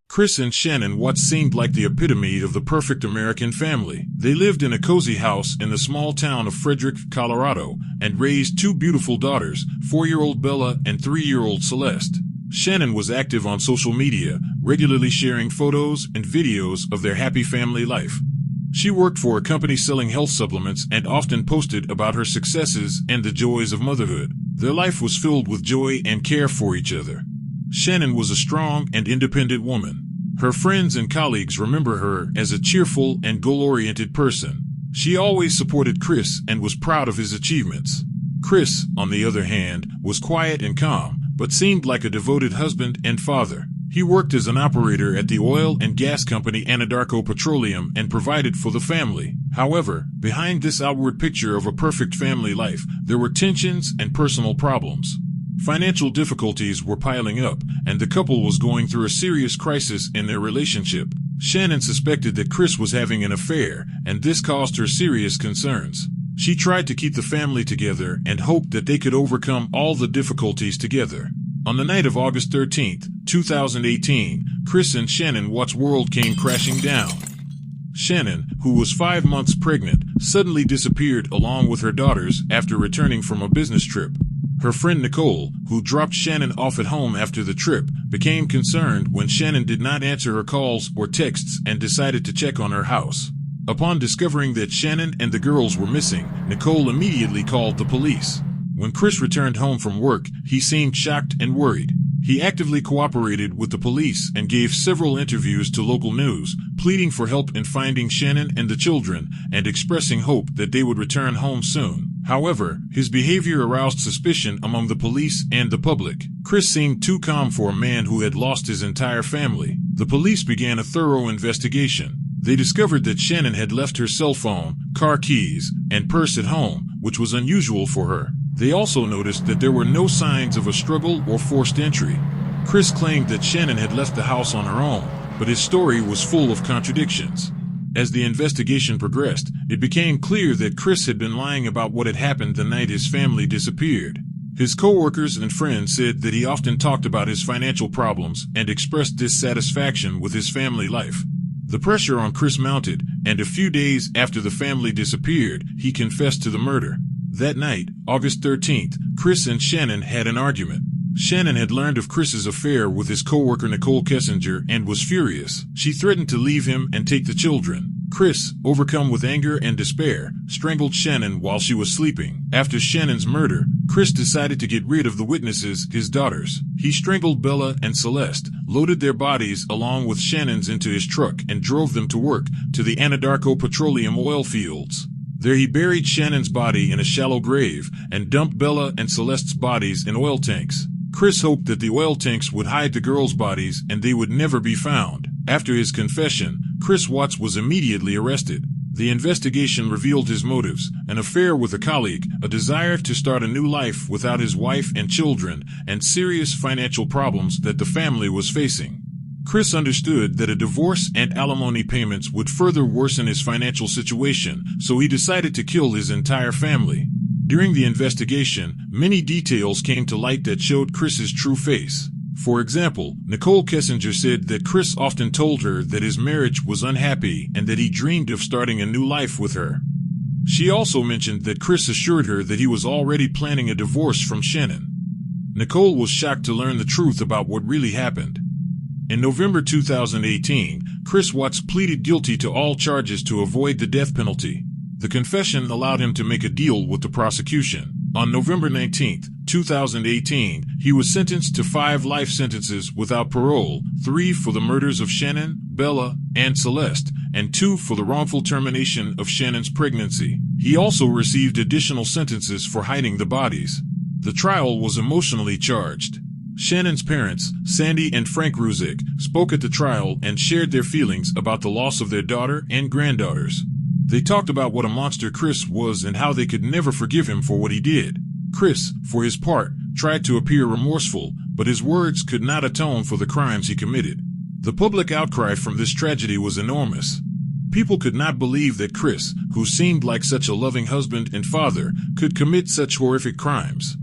Chris and Shannan what seemed like the epitome of the perfect American family. They lived in a cozy house in the small town of Frederick, Colorado, and raised two beautiful daughters, 4-year-old Bella and 3-year-old Celeste. Shannan was active on social media, regularly sharing photos and videos of their happy family life. She worked for a company selling health supplements and often posted about her successes and the joys of motherhood. Their life was filled with joy and care for each other. Shannan was a strong and independent woman. Her friends and colleagues remember her as a cheerful and goal-oriented person. She always supported Chris and was proud of his achievements. Chris, on the other hand, was quiet and calm, but seemed like a devoted husband and father. He worked as an operator at the oil and gas company Anadarko Petroleum and provided for the family. However, behind this outward picture of a perfect family life, there were tensions and personal problems. Financial difficulties were piling up, and the couple was going through a serious crisis in their relationship. Shannan suspected that Chris was having an affair, and this caused her serious concerns. She tried to keep the family together and hoped that they could overcome all the difficulties together. On the night of August 13, 2018, Chris and Shannan Watt's world came crashing down. Shannan, who was 5 months pregnant, suddenly disappeared along with her daughters after returning from a business trip. Her friend Nicole, who dropped Shannan off at home after the trip, became concerned when Shannan did not answer her calls or texts and decided to check on her house. Upon discovering that Shannan and the girls were missing, Nicole immediately called the police. When Chris returned home from work, he seemed shocked and worried. He actively cooperated with the police and gave several interviews to local news, pleading for help in finding Shannan and the children and expressing hope that they would return home soon. However, his behavior aroused suspicion among the police and the public. Chris seemed too calm for a man who had lost his entire family. The police began a thorough investigation. They discovered that Shannan had left her cell phone, car keys, and purse at home, which was unusual for her. They also noticed that there were no signs of a struggle or forced entry. Chris claimed that Shannan had left the house on her own, but his story was full of contradictions. As the investigation progressed, it became clear that Chris had been lying about what had happened the night his family disappeared. His co-workers and friends said that he often talked about his financial problems and expressed dissatisfaction with his family life. The pressure on Chris mounted, and a few days after the family disappeared, he confessed to the murder. That night, August 13th, Chris and Shannan had an argument. Shannan had learned of Chris's affair with his co-worker Nicole Kessinger and was furious. She threatened to leave him and take the children. Chris, overcome with anger and despair, strangled Shannan while she was sleeping. After Shannan's murder, Chris decided to get rid of the witnesses, his daughters. He strangled Bella and Celeste, loaded their bodies along with Shannan's into his truck and drove them to work to the Anadarko Petroleum oil fields. There he buried Shannan's body in a shallow grave and dumped Bella and Celeste's bodies in oil tanks. Chris hoped that the oil tanks would hide the girls' bodies and they would never be found. After his confession, Chris Watts was immediately arrested. The investigation revealed his motives: an affair with a colleague, a desire to start a new life without his wife and children, and serious financial problems that the family was facing. Chris understood that a divorce and alimony payments would further worsen his financial situation, so he decided to kill his entire family. During the investigation, many details came to light that showed Chris's true face. For example, Nicole Kessinger said that Chris often told her that his marriage was unhappy and that he dreamed of starting a new life with her. She also mentioned that Chris assured her that he was already planning a divorce from Shannan. Nicole was shocked to learn the truth about what really happened. In November 2018, Chris Watts pleaded guilty to all charges to avoid the death penalty. The confession allowed him to make a deal with the prosecution. On November 19, 2018, he was sentenced to 5 life sentences without parole, 3 for the murders of Shannan, Bella, and Celeste, and 2 for the wrongful termination of Shannan's pregnancy. He also received additional sentences for hiding the bodies. The trial was emotionally charged. Shannan's parents, Sandy and Frank Ruzek, spoke at the trial and shared their feelings about the loss of their daughter and granddaughters. They talked about what a monster Chris was and how they could never forgive him for what he did. Chris, for his part, tried to appear remorseful, but his words could not atone for the crimes he committed. The public outcry from this tragedy was enormous. People could not believe that Chris, who seemed like such a loving husband and father, could commit such horrific crimes.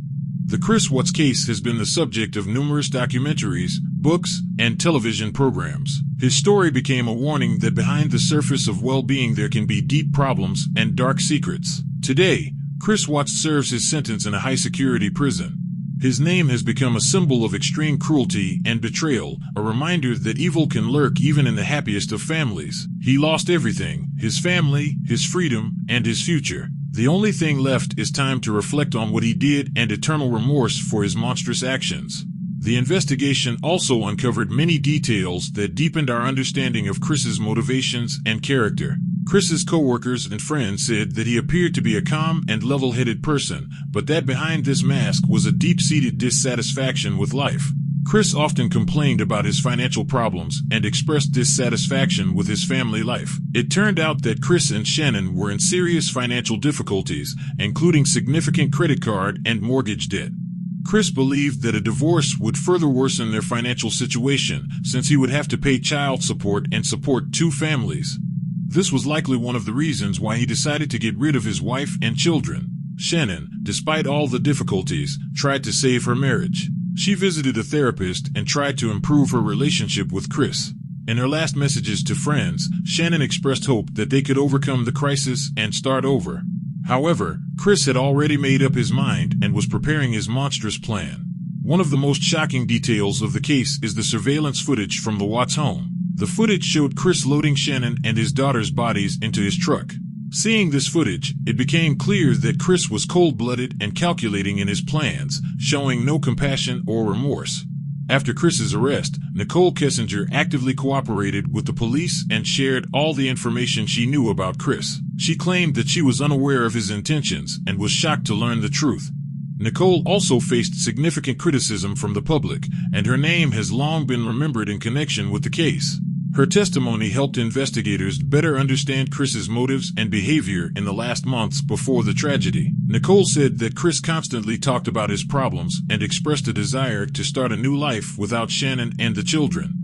The Chris Watts case has been the subject of numerous documentaries, books, and television programs. His story became a warning that behind the surface of well-being there can be deep problems and dark secrets. Today, Chris Watts serves his sentence in a high-security prison. His name has become a symbol of extreme cruelty and betrayal, a reminder that evil can lurk even in the happiest of families. He lost everything: his family, his freedom, and his future. The only thing left is time to reflect on what he did and eternal remorse for his monstrous actions. The investigation also uncovered many details that deepened our understanding of Chris's motivations and character. Chris's co-workers and friends said that he appeared to be a calm and level-headed person, but that behind this mask was a deep-seated dissatisfaction with life. Chris often complained about his financial problems and expressed dissatisfaction with his family life. It turned out that Chris and Shannan were in serious financial difficulties, including significant credit card and mortgage debt. Chris believed that a divorce would further worsen their financial situation, since he would have to pay child support and support two families. This was likely one of the reasons why he decided to get rid of his wife and children. Shannan, despite all the difficulties, tried to save her marriage. She visited a therapist and tried to improve her relationship with Chris. In her last messages to friends, Shannan expressed hope that they could overcome the crisis and start over. However, Chris had already made up his mind and was preparing his monstrous plan. One of the most shocking details of the case is the surveillance footage from the Watts home. The footage showed Chris loading Shannan and his daughter's bodies into his truck. Seeing this footage, it became clear that Chris was cold-blooded and calculating in his plans, showing no compassion or remorse. After Chris's arrest, Nicole Kessinger actively cooperated with the police and shared all the information she knew about Chris. She claimed that she was unaware of his intentions and was shocked to learn the truth. Nicole also faced significant criticism from the public, and her name has long been remembered in connection with the case. Her testimony helped investigators better understand Chris's motives and behavior in the last months before the tragedy. Nicole said that Chris constantly talked about his problems and expressed a desire to start a new life without Shannan and the children.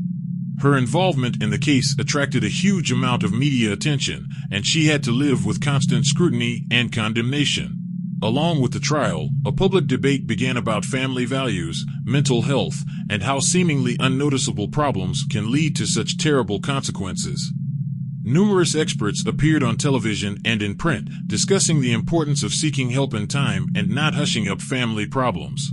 Her involvement in the case attracted a huge amount of media attention, and she had to live with constant scrutiny and condemnation. Along with the trial, a public debate began about family values, mental health, and how seemingly unnoticeable problems can lead to such terrible consequences. Numerous experts appeared on television and in print, discussing the importance of seeking help in time and not hushing up family problems.